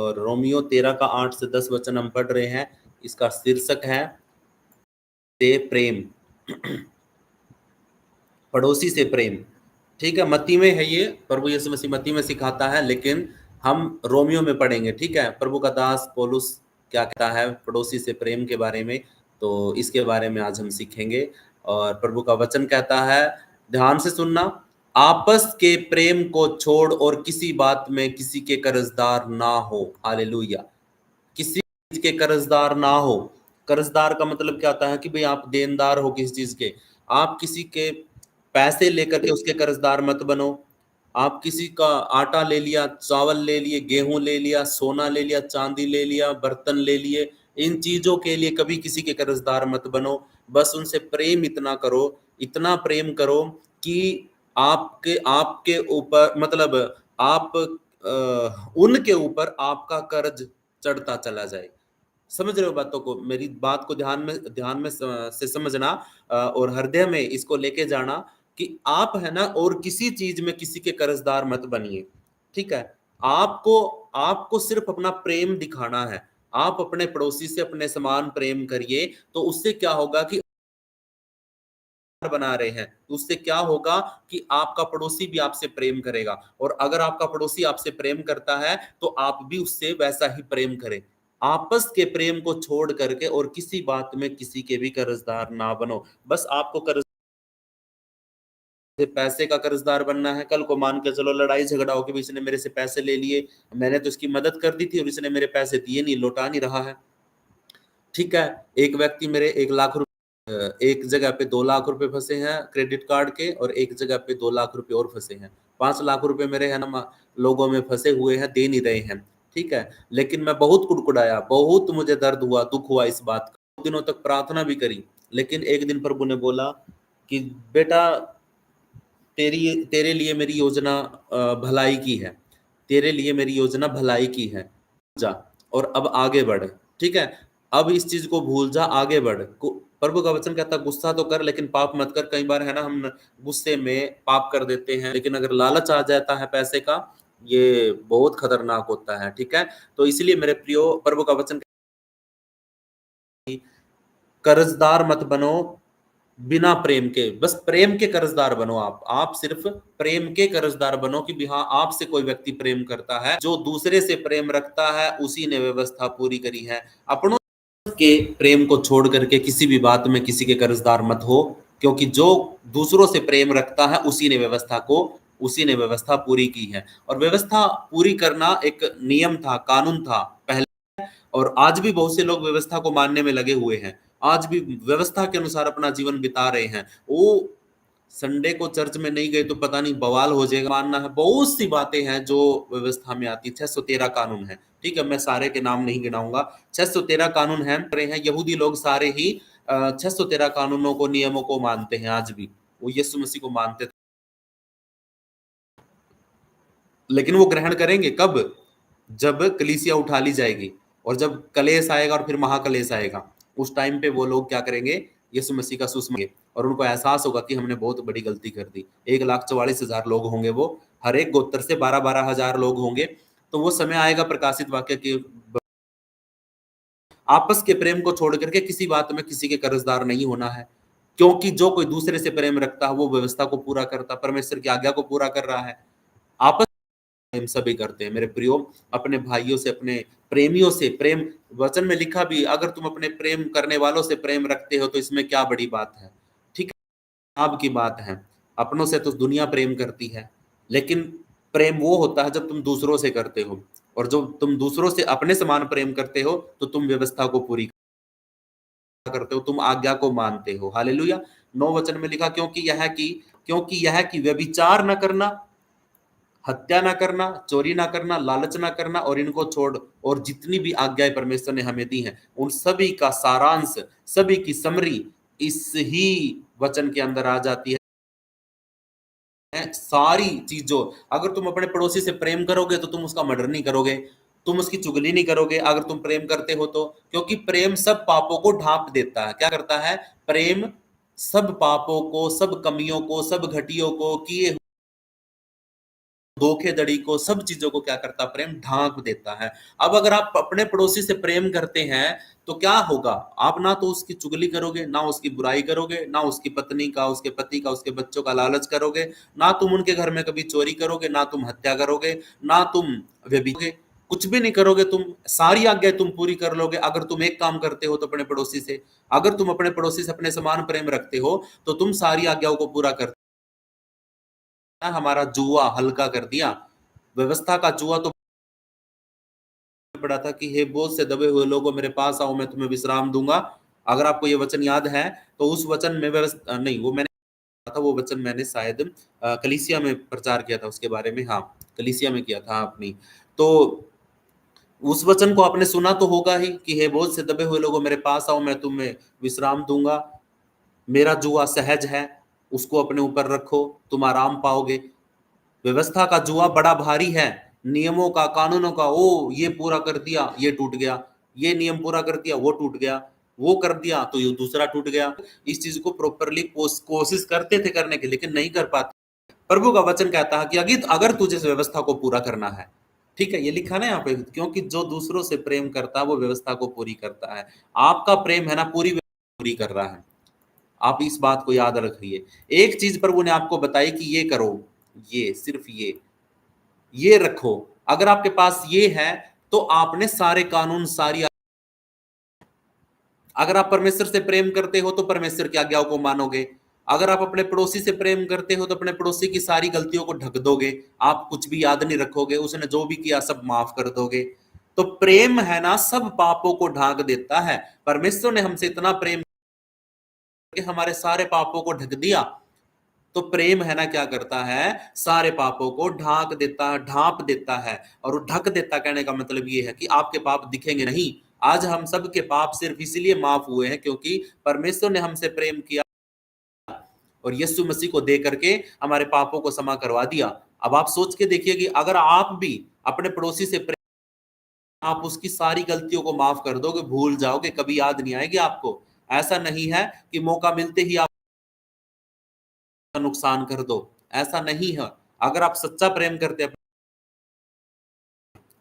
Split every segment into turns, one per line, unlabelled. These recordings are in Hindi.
और रोमियो 13 का 8 से 10 वचन हम पढ़ रहे हैं। इसका शीर्षक है से प्रेम, पड़ोसी से प्रेम। ठीक है, मत्ती में है ये, प्रभु यीशु मसीह मत्ती में सिखाता है, लेकिन हम रोमियो में पढ़ेंगे। ठीक है, प्रभु का दास पौलुस क्या कहता है पड़ोसी से प्रेम के बारे में, तो इसके बारे में आज हम सीखेंगे। और प्रभु का वचन कहता है, ध्यान से सुनना, आपस के प्रेम को छोड़ और किसी बात में किसी के कर्जदार ना हो। हालेलुया। किसी चीज के कर्जदार ना हो। कर्जदार का मतलब क्या होता है कि भाई आप देनदार हो किसी चीज के। आप किसी के पैसे लेकर के उसके कर्जदार मत बनो। आप किसी का आटा ले लिया, चावल ले लिए, गेहूं ले लिया, सोना ले लिया, चांदी ले लिया, बर्तन ले लिए, इन चीजों के लिए कभी किसी के कर्जदार मत बनो। बस उनसे प्रेम इतना करो, इतना प्रेम करो कि आपके आपके ऊपर मतलब आप उनके ऊपर आपका कर्ज चढ़ता चला जाए। समझ रहे हो बातों को? मेरी बात को ध्यान में से समझना और हृदय में इसको लेके जाना कि आप है ना, और किसी चीज में किसी के कर्जदार मत बनिए। ठीक है, आपको आपको सिर्फ अपना प्रेम दिखाना है। आप अपने पड़ोसी से अपने समान प्रेम करिए, तो उससे क्या होगा कि बना रहे हैं, तो उससे क्या होगा कि आपका पड़ोसी भी आपसे प्रेम करेगा। और अगर आपका पड़ोसी आपसे प्रेम करता है तो आप भी उससे वैसा ही प्रेम करें। आपस के प्रेम को छोड़ करके और किसी बात में किसी के भी कर्जदार ना बनो। बस आपको कर्ज पैसे का कर्जदार बनना है। कल को मान के चलो लड़ाई झगड़ा हो कि इसने मेरे से पैसे ले लिए, मैंने तो इसकी मदद कर दी थी और इसने मेरे पैसे दिए नहीं, लौटा नहीं रहा है। ठीक है, एक व्यक्ति मेरे 1 लाख रुपए, एक जगह पे 2 लाख रुपए फंसे हैं क्रेडिट कार्ड के, और एक जगह पे 2 लाख रुपए और फंसे हैं। 5 लाख रुपए मेरे है ना लोगों में फंसे हुए हैं, दे नहीं रहे हैं। ठीक है, लेकिन मैं बहुत कुड़कुड़ाया, बहुत मुझे दर्द हुआ, दुख हुआ इस बात का, दिनों तक प्रार्थना भी करी। लेकिन एक दिन प्रभु ने बोला कि बेटा, तेरे लिए मेरी योजना भलाई की है, तेरे लिए मेरी योजना भलाई की है, जा और अब आगे बढ़। ठीक है, अब इस चीज को भूल जा, आगे बढ़। प्रभु का वचन कहता है गुस्सा तो कर लेकिन पाप मत कर। कई बार है ना हम गुस्से में पाप कर देते हैं, लेकिन अगर लालच आ जाता है पैसे का, ये बहुत खतरनाक होता है। ठीक है, तो इसलिए मेरे प्रियो, प्रभु का वचन, कर्जदार मत बनो बिना प्रेम के, बस प्रेम के कर्जदार बनो। आप सिर्फ प्रेम के कर्जदार बनो कि भी हाँ, आपसे कोई व्यक्ति प्रेम करता है, जो दूसरे से प्रेम रखता है उसी ने व्यवस्था पूरी करी है। अपनों के प्रेम को छोड़ करके किसी भी बात में किसी के कर्जदार मत हो, क्योंकि जो दूसरों से प्रेम रखता है उसी ने व्यवस्था पूरी की है। और व्यवस्था पूरी करना एक नियम था, कानून था पहले, और आज भी बहुत से लोग व्यवस्था को मानने में लगे हुए हैं। आज भी व्यवस्था के अनुसार अपना जीवन बिता रहे हैं। वो संडे को चर्च में नहीं गए तो पता नहीं बवाल हो जाएगा, मानना है। बहुत सी बातें हैं जो व्यवस्था में आती। 613 कानून है। ठीक है, मैं सारे के नाम नहीं गिनाऊंगा। 613 कानून है रहे हैं। यहूदी लोग सारे ही 613 कानूनों को, नियमों को मानते हैं। आज भी वो यीशु मसीह को मानते थे, लेकिन वो ग्रहण करेंगे कब? जब कलीसिया उठा ली जाएगी और जब कलेश आएगा और फिर महाकलेश आएगा, उस टाइम पे वो लोग क्या करेंगे? यीशु मसीह का सुसमाएंगे और उनको एहसास होगा कि हमने बहुत बड़ी गलती कर दी। 1,44,000 लोग होंगे वो, हर एक गोत्र से 12,000 लोग होंगे। तो वो समय आएगा प्रकाशित वाक्य के, आपस के प्रेम को छोड़ करके किसी बात में किसी के कर्जदार नहीं होना है, क्योंकि जो कोई दूसरे से प्रेम रखता है वो व्यवस्था को पूरा करता, परमेश्वर की आज्ञा को पूरा कर रहा है। आपस प्रेम सभी करते हैं मेरे प्रियो। अपने भाइयों से, अपने प्रेमियों से प्रेम, वचन में लिखा भी, अगर तुम अपने प्रेम करने वालों से प्रेम रखते हो तो इसमें क्या बड़ी बात है। ठीक है, आपकी बात है। अपनों से तो दुनिया प्रेम करती है, लेकिन प्रेम वो होता है जब तुम दूसरों से करते हो, और जब तुम दूसरों से अपने समान प्रेम करते हो तो तुम व्यवस्था को पूरी करते हो, तुम आज्ञा को मानते हो। हालेलुया। 9 वचन में लिखा, क्योंकि यह कि व्यभिचार न करना, हत्या ना करना, चोरी ना करना, लालच ना करना, और इनको छोड़ और जितनी भी आज्ञाएं परमेश्वर ने हमें दी हैं, उन सभी का सारांश, सभी की समरी इस ही वचन के अंदर आ जाती है। सारी चीजों, अगर तुम अपने पड़ोसी से प्रेम करोगे तो तुम उसका मर्डर नहीं करोगे, तुम उसकी चुगली नहीं करोगे, अगर तुम प्रेम करते हो तो। क्योंकि प्रेम सब पापों को ढांप देता है। क्या करता है प्रेम? सब पापों को, सब कमियों को, सब घटियों को, किए धोखेधड़ी को, सब चीजों को क्या करता है? प्रेम ढांक देता है। अब अगर आप अपने पड़ोसी से प्रेम करते हैं तो क्या होगा? आप ना तो उसकी चुगली करोगे, ना उसकी बुराई करोगे, ना उसकी पत्नी का, उसके पति का, उसके बच्चों का लालच करोगे, ना तुम उनके घर में कभी चोरी करोगे, ना तुम हत्या करोगे, ना तुम व्यभिचार, कुछ भी नहीं करोगे। तुम सारी आज्ञा तुम पूरी कर लोगे अगर तुम एक काम करते हो तो अपने पड़ोसी से। अगर तुम अपने पड़ोसी से अपने समान प्रेम रखते हो तो तुम सारी आज्ञाओं को पूरा करते। हमारा जुआ हल्का कर दिया, व्यवस्था का जुआ तो पड़ा था कि हे बोझ से दबे हुए लोगों मेरे पास आओ, मैं तुम्हें विश्राम दूंगा। अगर आपको ये वचन याद है तो उस वचन में व्यवस्था नहीं, वो मैंने था, वो वचन मैंने शायद कलीसिया में प्रचार किया था उसके बारे में। हाँ, कलीसिया में किया था अपनी। तो उस वचन को आपने सुना तो होगा ही कि हे बोझ से दबे हुए लोगों मेरे पास आओ, मैं तुम्हें विश्राम दूंगा। मेरा जुआ सहज है, उसको अपने ऊपर रखो, तुम आराम पाओगे। व्यवस्था का जुआ बड़ा भारी है, नियमों का, कानूनों का, ओ ये पूरा कर दिया ये टूट गया, ये नियम पूरा कर दिया वो टूट गया, वो कर दिया तो ये दूसरा टूट गया। इस चीज को प्रॉपरली कोशिश करते थे करने की, लेकिन नहीं कर पाते। प्रभु का वचन कहता है कि अगर तुझे इस व्यवस्था को पूरा करना है, ठीक है, ये लिखा ना यहाँ पे, क्योंकि जो दूसरों से प्रेम करता है वो व्यवस्था को पूरी करता है। आपका प्रेम है ना पूरी पूरी कर रहा है। आप इस बात को याद रखिए। एक चीज प्रभु ने आपको बताई कि ये करो, ये सिर्फ ये रखो। अगर आपके पास ये है तो आपने सारे कानून, सारी, अगर आप परमेश्वर से प्रेम करते हो तो परमेश्वर की आज्ञाओं को मानोगे। अगर आप अपने पड़ोसी से प्रेम करते हो तो अपने पड़ोसी की सारी गलतियों को ढक दोगे, आप कुछ भी याद नहीं रखोगे, उसने जो भी किया सब माफ कर दोगे। तो प्रेम है ना सब पापों को ढांक देता है। परमेश्वर ने हमसे इतना प्रेम कि हमारे सारे पापों को ढक दिया। तो प्रेम है ना क्या करता है? सारे पापों को ढांक देता है, ढांप देता है। और वो ढक देता कहने का मतलब ये है कि आपके पाप दिखेंगे नहीं। आज हम सब के पाप सिर्फ इसलिए माफ हुए हैं क्योंकि परमेश्वर ने हमसे प्रेम किया और यीशु मसीह को दे करके हमारे पापों को क्षमा करवा दिया। अब आप सोच के देखिए कि अगर आप भी अपने पड़ोसी से प्रेम, आप उसकी सारी गलतियों को माफ कर दोगे, भूल जाओगे, कभी याद नहीं आएगी आपको। ऐसा नहीं है कि मौका मिलते ही आप नुकसान कर दो, ऐसा नहीं है। अगर आप सच्चा प्रेम करते हैं,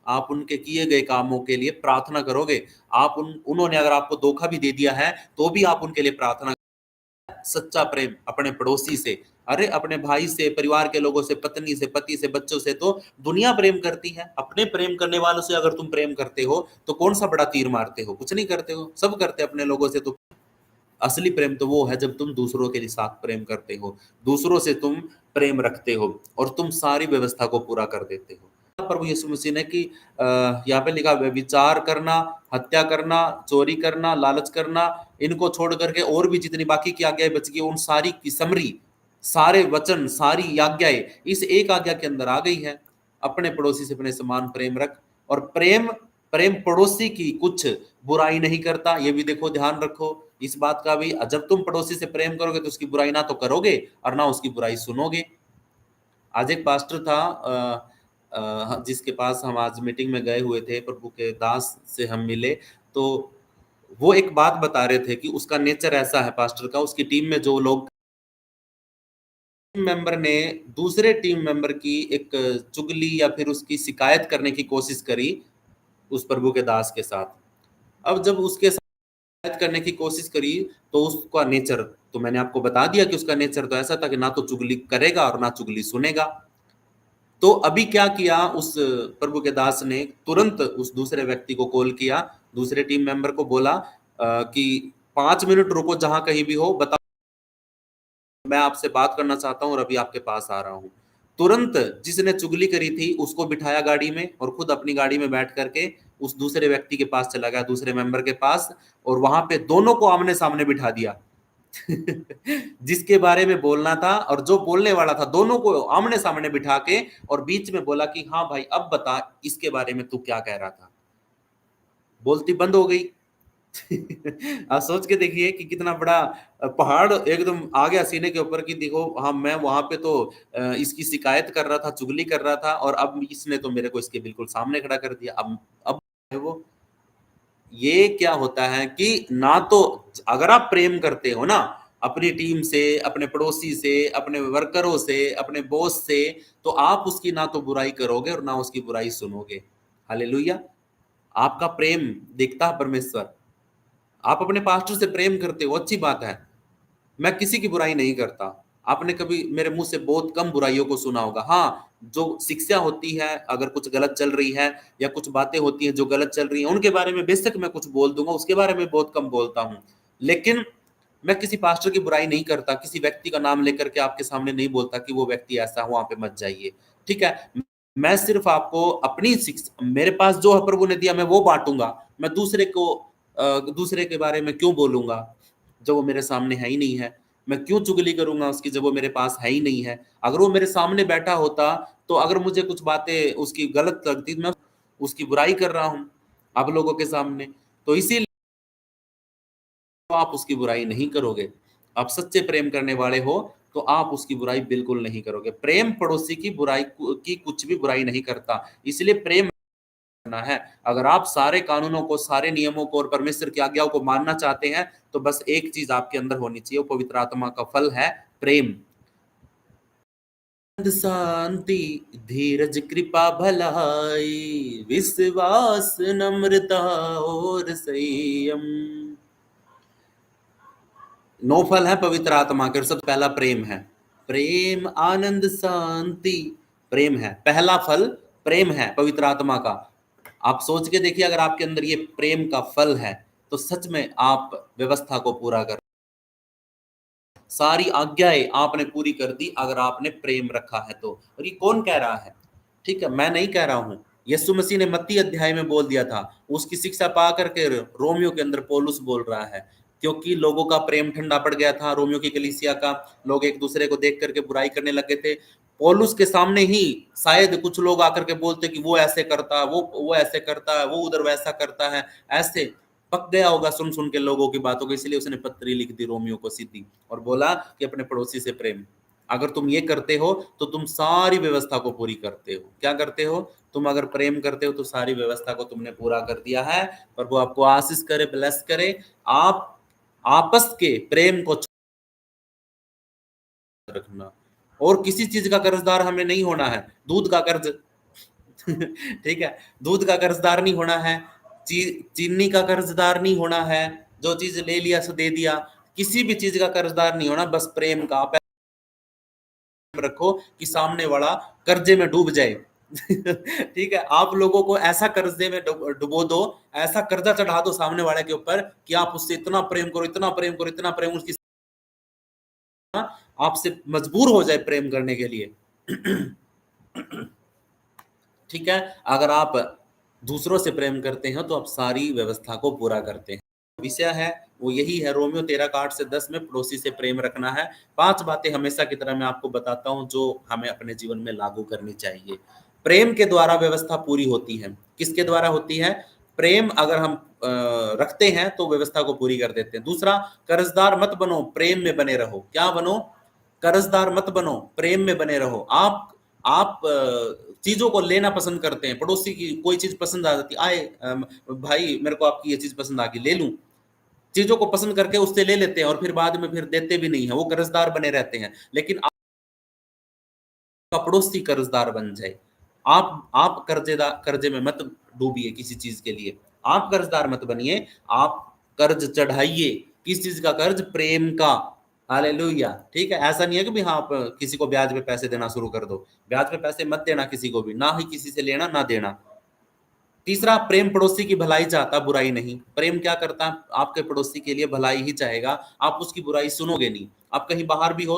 आप उनके किए गए कामों के लिए प्रार्थना करोगे। आप उन्होंने अगर आपको धोखा भी दे दिया है तो भी आप उनके लिए प्रार्थना। सच्चा प्रेम अपने पड़ोसी से, अरे अपने भाई से, परिवार के लोगों से, पत्नी से, पति से, बच्चों से तो दुनिया प्रेम करती है। अपने प्रेम करने वालों से अगर तुम प्रेम करते हो तो कौन सा बड़ा तीर मारते हो? कुछ नहीं करते हो, सब करते अपने लोगों से। तो असली प्रेम तो वो है जब तुम दूसरों के साथ प्रेम करते हो, दूसरों से तुम प्रेम रखते हो और तुम सारी व्यवस्था को पूरा कर देते हो। प्रभु यीशु मसीह ने कि यहाँ पे लिखा विचार करना, हत्या करना, चोरी करना, लालच करना, इनको छोड़ करके और भी जितनी बाकी की आज्ञाएं बच गई उन सारी की समरी, सारे वचन, सारी आज्ञाएं इस एक आज्ञा के अंदर आ गई है। अपने पड़ोसी से अपने समान प्रेम रख। और प्रेम प्रेम पड़ोसी की कुछ बुराई नहीं करता, ये भी देखो, ध्यान रखो इस बात का भी। जब तुम पड़ोसी से प्रेम करोगे तो उसकी बुराई ना तो करोगे और ना उसकी बुराई सुनोगे। आज एक पास्टर था जिसके पास हम आज मीटिंग में गए हुए थे, प्रभु के दास से हम मिले। तो वो एक बात बता रहे थे कि उसका नेचर ऐसा है पास्टर का, उसकी टीम में जो लोग, टीम मेंबर ने दूसरे टीम मेंबर की एक चुगली या फिर उसकी शिकायत करने की कोशिश करी उस प्रभु के दास के साथ। अब जब उसके साथ करने की कोशिश करी तो उसका नेचर, तो मैंने आपको बता दिया कि उसका नेचर तो ऐसा था कि ना तो चुगली करेगा और ना चुगली सुनेगा। तो अभी क्या किया उस प्रभु के दास ने, तुरंत उस दूसरे व्यक्ति को कॉल किया, दूसरे टीम मेंबर को बोला कि 5 मिनट रुको, जहां कहीं भी हो बताओ, मैं आपसे बात करना चाहता हूं और अभी आपके पास आ रहा हूं। तुरंत जिसने चुगली करी थी उसको बिठाया गाड़ी में और खुद अपनी गाड़ी में बैठ करके उस दूसरे व्यक्ति के पास चला गया, दूसरे मेंबर के पास, और वहां पे दोनों को आमने सामने बिठा दिया। जिसके बारे में बोलना था और जो बोलने वाला था, दोनों को आमने सामने बिठा के और बीच में बोला कि हाँ भाई अब बता इसके बारे में तू क्या कह रहा था। बोलती बंद हो गई। आप सोच के देखिए कि कितना बड़ा पहाड़ एकदम आ गया सीने के ऊपर कि देखो, हाँ मैं वहां पे तो इसकी शिकायत कर रहा था, चुगली कर रहा था, और अब इसने तो मेरे को इसके बिल्कुल सामने खड़ा कर दिया। अब वो, ये क्या होता है कि ना तो, अगर आप प्रेम करते हो ना अपनी टीम से, अपने पड़ोसी से, अपने वर्करों से, अपने बॉस से, तो आप उसकी ना तो बुराई करोगे और ना उसकी बुराई सुनोगे। हालेलुया। आपका प्रेम देखता है परमेश्वर। आप अपने पास्टर से प्रेम करते हो, अच्छी बात है। मैं किसी की बुराई नहीं करता। आपने कभी मेरे मुंह से बहुत कम बुराइयों को सुना होगा। हाँ, जो शिक्षा होती है, अगर कुछ गलत चल रही है या कुछ बातें होती हैं जो गलत चल रही हैं, उनके बारे में बेशक मैं कुछ बोल दूंगा, उसके बारे में बहुत कम बोलता हूं। लेकिन मैं किसी पास्टर की बुराई नहीं करता, किसी व्यक्ति का नाम लेकर के आपके सामने नहीं बोलता कि वो व्यक्ति ऐसा हो, वहां पे मत जाइए। ठीक है। मैं सिर्फ आपको अपनी शिक्षा, मेरे पास जो है प्रभु ने दिया, मैं वो बांटूंगा। मैं दूसरे के बारे में क्यों बोलूंगा जब वो मेरे सामने है ही नहीं है। मैं क्यों चुगली करूंगा उसकी जब वो मेरे पास है ही नहीं है। अगर वो मेरे सामने बैठा होता, तो अगर मुझे कुछ बातें उसकी गलत लगती, मैं उसकी बुराई कर रहा हूं आप लोगों के सामने। तो इसीलिए आप उसकी बुराई नहीं करोगे। आप सच्चे प्रेम करने वाले हो तो आप उसकी बुराई बिल्कुल नहीं करोगे। प्रेम पड़ोसी की बुराई की कुछ भी बुराई नहीं करता। इसलिए प्रेम करना है। अगर आप सारे कानूनों को, सारे नियमों को और परमेश्वर की आज्ञाओं को मानना चाहते हैं, तो बस एक चीज आपके अंदर होनी चाहिए, वो पवित्र आत्मा का फल है प्रेम। शांति, धीरज, कृपा, भलाई, विश्वास, नम्रता और संयम, 9 फल है पवित्र आत्मा के। और सबसे पहला प्रेम है। प्रेम, आनंद, शांति, प्रेम है पहला फल। प्रेम है पवित्र आत्मा का। आप सोच के देखिए, अगर आपके अंदर ये प्रेम का फल है, तो सच में आप व्यवस्था को पूरा कर, सारी आज्ञाएं आपने पूरी कर दी अगर आपने प्रेम रखा है तो। और ये कौन कह रहा है? ठीक है, मैं नहीं कह रहा हूं। यीशु मसीह ने मत्ती अध्याय में बोल दिया था। उसकी शिक्षा पा करके रोमियो के अंदर पौलुस बोल रहा है, क्योंकि लोगों का प्रेम ठंडा पड़ गया था। रोमियो की कलीसिया का लोग एक दूसरे को देख करके बुराई करने लगे थे। पौलुस के सामने ही शायद कुछ लोग आकर के बोलते कि वो ऐसे करता है, वो ऐसे करता है, वो उधर वैसा करता है। ऐसे पक गया होगा सुन सुन के लोगों की बातों को, इसलिए उसने पत्री लिख दी रोमियो को सीधी, और बोला कि अपने पड़ोसी से प्रेम। अगर तुम ये करते हो तो तुम सारी व्यवस्था को पूरी करते हो। क्या करते हो? तुम अगर प्रेम करते हो तो सारी व्यवस्था को तुमने पूरा कर दिया है। प्रभु आपको आशीष करे, ब्लेस करे। आप आपस के प्रेम को रखना, और किसी चीज का कर्जदार हमें नहीं होना है। दूध का कर्ज ठीक है, दूध का कर्जदार नहीं होना है। चीनी का कर्जदार नहीं होना है। जो चीज ले लिया सो दे दिया। किसी भी चीज का कर्जदार नहीं होना, बस प्रेम का रखो कि सामने वाला कर्जे में डूब जाए। ठीक है, आप लोगों को ऐसा कर्जे में डुबो दो, ऐसा कर्जा चढ़ा दो सामने वाले के ऊपर कि आप उससे इतना प्रेम करो, इतना प्रेम करो, इतना प्रेम, उसकी आपसे मजबूर हो जाए प्रेम करने के लिए। ठीक है, अगर आप दूसरों से प्रेम करते हैं तो आप सारी व्यवस्था को पूरा करते हैं। विषय है वो यही है, रोमियो 13:8 से 10 में पड़ोसी से प्रेम रखना है। 5 बातें हमेशा की तरह मैं आपको बताता हूं जो हमें अपने जीवन में लागू करनी चाहिए। प्रेम के द्वारा व्यवस्था पूरी होती है। किसके द्वारा होती है? प्रेम अगर हम रखते हैं तो व्यवस्था को पूरी कर देते हैं। दूसरा, कर्जदार मत बनो, प्रेम में बने रहो। क्या बनो? कर्जदार मत बनो, प्रेम में बने रहो। आप चीजों को लेना पसंद करते हैं। पड़ोसी की कोई चीज पसंद आ जाती, आए भाई मेरे को आपकी ये चीज पसंद आ गई, ले लूं। चीजों को पसंद करके उससे ले लेते हैं और फिर बाद में फिर देते भी नहीं है, वो कर्जदार बने रहते हैं। लेकिन आपका पड़ोसी कर्जदार बन जाए। आप कर्जे में मत डूबिए किसी चीज के लिए। आप कर्जदार मत बनिए। आप कर्ज चढ़ाइए। किस चीज का कर्ज? प्रेम का। हालेलुया। ठीक है, ऐसा नहीं है कि भी हाँ आप किसी को ब्याज पे पैसे देना शुरू कर दो। ब्याज पे पैसे मत देना किसी को भी, ना ही किसी से लेना ना देना। तीसरा, प्रेम पड़ोसी की भलाई चाहता, बुराई नहीं। प्रेम क्या करता? आपके पड़ोसी के लिए भलाई ही चाहेगा। आप उसकी बुराई सुनोगे नहीं। आप कहीं बाहर भी हो,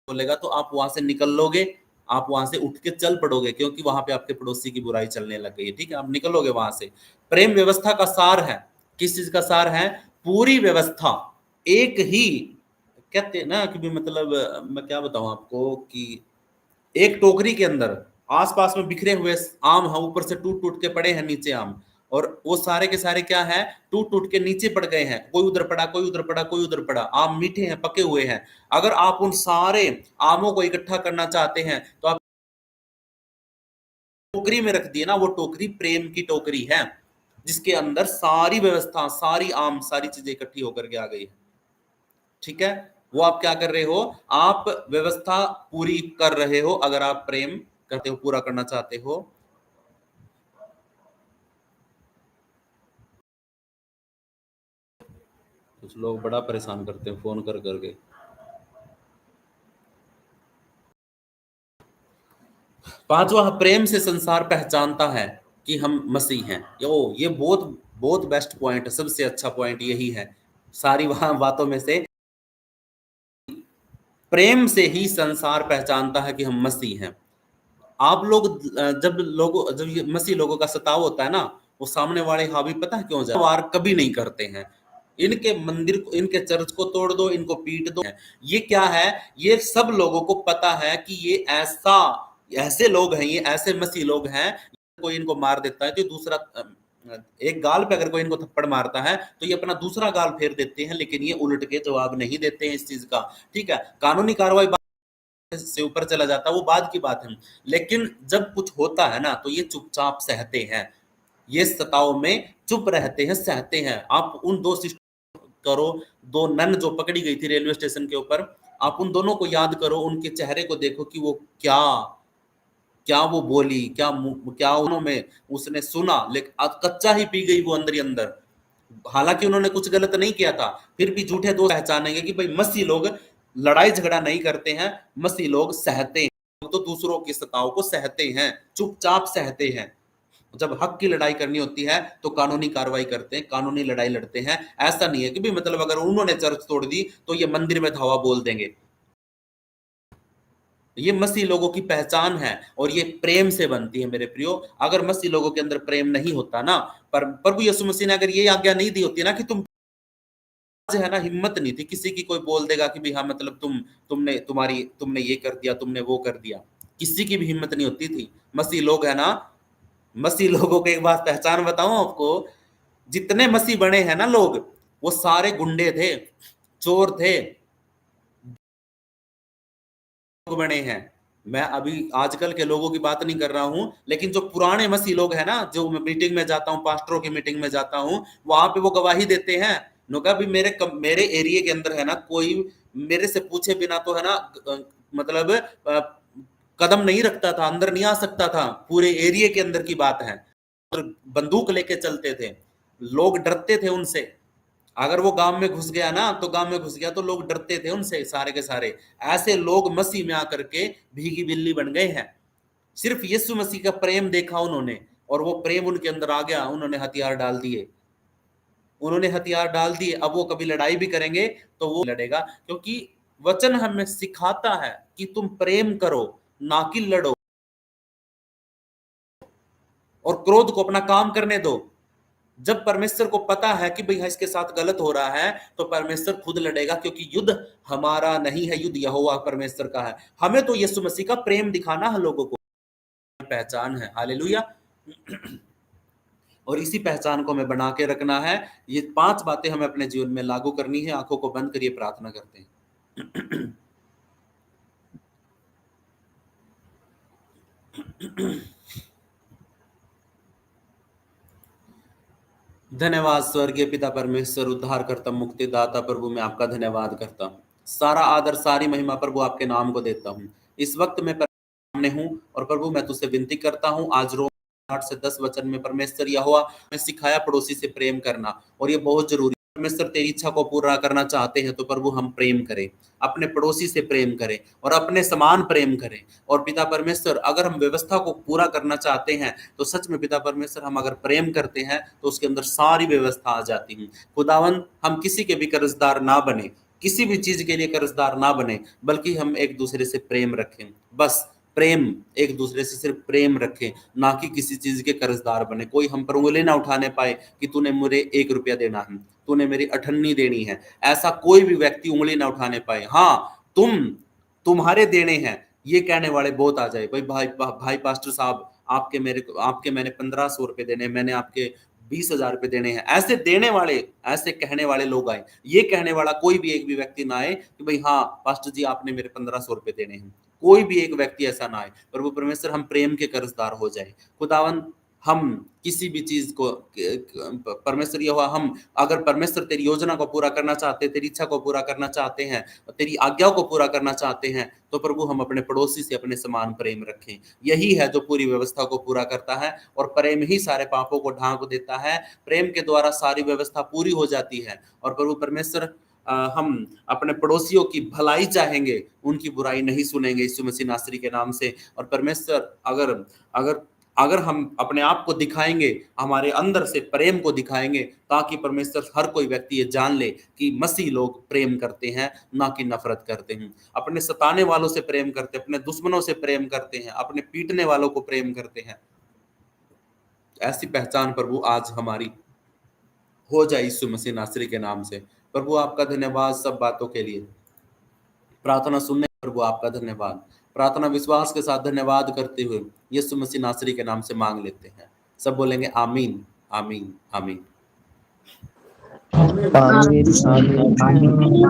बोलेगा तो आप वहां से निकल लोगे। आप वहां से उठ के चल पड़ोगे, क्योंकि वहां पे आपके पड़ोसी की बुराई चलने लग गई है। ठीक है, आप निकलोगे वहां से। प्रेम व्यवस्था का सार है। किस चीज का सार है? पूरी व्यवस्था। एक ही कहते हैं ना कि भी मतलब मैं क्या बताऊं आपको कि एक टोकरी के अंदर आसपास में बिखरे हुए आम हैं, ऊपर से टूट टूट के पड़े हैं नीचे आम। और वो सारे के सारे क्या है? टूट टूट के नीचे पड़ गए हैं। कोई उधर पड़ा, कोई उधर पड़ा, कोई उधर पड़ा। आम मीठे हैं, पके हुए हैं। अगर आप उन सारे आमों को इकट्ठा करना चाहते हैं तो आप टोकरी में रख दिए ना। वो टोकरी प्रेम की टोकरी है, जिसके अंदर सारी व्यवस्था, सारी आम, सारी चीजें इकट्ठी होकर के आ गई है। ठीक है, वो आप क्या कर रहे हो? आप व्यवस्था पूरी कर रहे हो अगर आप प्रेम करते हो, पूरा करना चाहते हो। कुछ लोग बड़ा परेशान करते हैं फोन कर करके। पांचवा, प्रेम से संसार पहचानता है कि हम मसीह हैं। ये बहुत बहुत बेस्ट पॉइंट है, सबसे अच्छा पॉइंट यही है सारी वहां बातों में से। प्रेम से ही संसार पहचानता है कि हम मसीह हैं। आप लोग जब ये मसीह लोगों का सताव होता है ना, वो सामने वाले हावी पता है क्यों जाए वार कभी नहीं करते हैं। इनके मंदिर को, इनके चर्च को तोड़ दो, इनको पीट दो। ये क्या है? ये सब लोगों को पता है कि ये ऐसे लोग हैं, ये ऐसे मसीह लोग हैं। कोई इनको मार देता है तो दूसरा एक गाल पे अगर कोई इनको थप्पड़ मारता है तो ये अपना दूसरा गाल फेर देते हैं, लेकिन ये उलट के जवाब नहीं देते हैं इस चीज का। ठीक है, कानूनी कार्रवाई से ऊपर चला जाता है वो बाद की बात है, लेकिन जब कुछ होता है ना तो ये चुपचाप सहते हैं। ये सताव में चुप रहते हैं, सहते हैं। आप उन दो सिस्टर करो, दो नन जो पकड़ी गई थी रेलवे स्टेशन के ऊपर, आप उन दोनों को याद करो, उनके चेहरे को देखो कि वो क्या क्या वो बोली, क्या उन्होंने उसने सुना, लेकिन कच्चा ही पी गई वो अंदर ही अंदर। हालांकि उन्होंने कुछ गलत नहीं किया था, फिर भी झूठे दोस्त पहचानेंगे कि भाई मसीह लोग लड़ाई झगड़ा नहीं करते हैं, मसीह लोग सहते हैं, तो दूसरों की सताओं को सहते हैं, चुपचाप सहते हैं। जब हक की लड़ाई करनी होती है तो कानूनी कार्रवाई करते हैं, कानूनी लड़ाई लड़ते हैं। ऐसा नहीं है कि भी मतलब अगर उन्होंने चर्च तोड़ दी तो ये मंदिर में धावा बोल देंगे। ये मसीह लोगों की पहचान है और ये प्रेम से बनती है मेरे प्रियो। अगर मसीह लोगों के अंदर प्रेम नहीं होता ना, पर प्रभु यीशु मसीह ने अगर ये आज्ञा नहीं दी होती ना कि तुम, है ना, हिम्मत नहीं थी किसी की, कोई बोल देगा कि भी हाँ मतलब तुमने ये कर दिया, तुमने वो कर दिया, किसी की भी हिम्मत नहीं होती थी। मसीह लोग है ना, मसीह लोगों की एक बात पहचान बताऊं आपको, जितने मसीह बने हैं ना लोग, वो सारे गुंडे थे, चोर थे, बने हैं। मैं अभी आजकल के लोगों की बात नहीं कर रहा हूं, लेकिन जो पुराने मसीह लोग हैं ना, जो मैं मीटिंग में जाता हूं, पास्टरों की मीटिंग में जाता हूं, वहां पे वो गवाही देते हैं। उन्होंने कहा भी मेरे एरिया के अंदर है ना, कोई मेरे से पूछे बिना तो है ना मतलब कदम नहीं रखता था, अंदर नहीं आ सकता था। पूरे एरिया के अंदर की बात है, बंदूक लेके चलते थे, लोग डरते थे उनसे। अगर वो गांव में घुस गया ना, तो गांव में घुस गया तो लोग डरते थे उनसे सारे के सारे। ऐसे लोग मसीह में आकर के भीगी बिल्ली बन गए हैं। सिर्फ यीशु मसीह का प्रेम देखा उन्होंने, और वो प्रेम उनके अंदर आ गया, उन्होंने हथियार डाल दिए, उन्होंने हथियार डाल दिए। अब वो कभी लड़ाई भी करेंगे तो वो लड़ेगा, क्योंकि वचन हमें सिखाता है कि तुम प्रेम करो, ना कि लड़ो, और क्रोध को अपना काम करने दो। जब परमेश्वर को पता है कि भाई इसके साथ गलत हो रहा है, तो परमेश्वर खुद लड़ेगा, क्योंकि युद्ध हमारा नहीं है, युद्ध यहोवा परमेश्वर का है। हमें तो यीशु मसीह का प्रेम दिखाना है लोगों को, पहचान है। हालेलुया। और इसी पहचान को हमें बना के रखना है। ये 5 बातें हमें अपने जीवन में लागू करनी है। आंखों को बंद करिए, प्रार्थना करते हैं। धन्यवाद स्वर्गीय पिता परमेश्वर, उद्धार करता, मुक्तिदाता प्रभु, मैं आपका धन्यवाद करता हूँ। सारा आदर, सारी महिमा प्रभु आपके नाम को देता हूँ। इस वक्त मैं सामने हूँ, और प्रभु मैं तुझसे विनती करता हूँ, आज रोम 8 से 10 वचन में परमेश्वर यहोवा ने सिखाया पड़ोसी से प्रेम करना, और ये बहुत जरूरी। परमेश्वर तेरी इच्छा को पूरा करना चाहते हैं तो प्रभु हम प्रेम करें, अपने पड़ोसी से प्रेम करें, और अपने समान प्रेम करें। और पिता परमेश्वर, अगर हम व्यवस्था को पूरा करना चाहते हैं तो सच में पिता परमेश्वर, हम अगर प्रेम करते हैं तो उसके अंदर सारी व्यवस्था आ जाती है। खुदावन, हम किसी के भी कर्जदार ना बने, किसी भी चीज के लिए कर्जदार ना बने, बल्कि हम एक दूसरे से प्रेम रखें। बस प्रेम, एक दूसरे से सिर्फ प्रेम रखें, ना कि किसी चीज के कर्जदार बने। कोई हम पर उंगली ना उठाने पाए कि तूने मुझे 1 रुपया देना है, तूने मेरी अठन्नी देनी है। ऐसा कोई भी व्यक्ति उंगली ना उठाने पाए। हाँ, तुम्हारे देने हैं ये कहने वाले बहुत आ जाए, भाई पास्टर साहब, आपके मैंने 1500 रुपए देने, मैंने आपके 20,000 रुपए देने हैं। ऐसे देने वाले, ऐसे कहने वाले लोग आए। ये कहने वाला कोई भी एक भी व्यक्ति ना आए कि भाई हाँ पास्टर जी आपने मेरे 1500 रुपए देने हैं। कोई भी एक व्यक्ति ऐसा ना आए। प्रभु परमेश्वर, हम प्रेम के कर्जदार हो जाए। खुदावन, हम किसी भी चीज को परमेश्वर यहोवा, हम अगर परमेश्वर तेरी योजना को पूरा करना चाहते हैं, तेरी इच्छा को पूरा करना चाहते हैं, तेरी आज्ञाओं को पूरा करना चाहते हैं, तो प्रभु हम अपने पड़ोसी से अपने समान प्रेम रखें। यही है जो पूरी व्यवस्था को पूरा करता है, और प्रेम ही सारे पापों को ढांक देता है। प्रेम के द्वारा सारी व्यवस्था पूरी हो जाती है। और प्रभु परमेश्वर, हम अपने पड़ोसियों की भलाई चाहेंगे, उनकी बुराई नहीं सुनेंगे यीशु मसीह नासरी के नाम से। और परमेश्वर, अगर अगर अगर हम अपने आप को दिखाएंगे, हमारे अंदर से प्रेम को दिखाएंगे, ताकि परमेश्वर हर कोई व्यक्ति ये जान ले कि मसीह लोग प्रेम करते हैं, ना कि नफरत करते हैं। अपने सताने वालों से प्रेम करते हैं, अपने दुश्मनों से प्रेम करते हैं, अपने पीटने वालों को प्रेम करते हैं। ऐसी पहचान प्रभु आज हमारी हो जाए यीशु मसीह नासरी के नाम से। प्रभु आपका धन्यवाद सब बातों के लिए। प्रार्थना सुनने प्रभु आपका धन्यवाद। प्रार्थना विश्वास के साथ धन्यवाद करते हुए यीशु मसीह नासरी के नाम से मांग लेते हैं। सब बोलेंगे आमीन, आमीन, आमीन।
आमीन आमीन
आमीन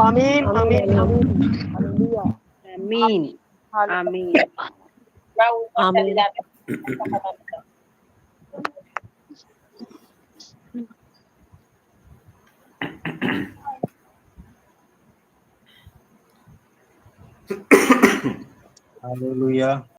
आमीन हालेलुया
आमीन आमीन
आमीन
हालेलुया।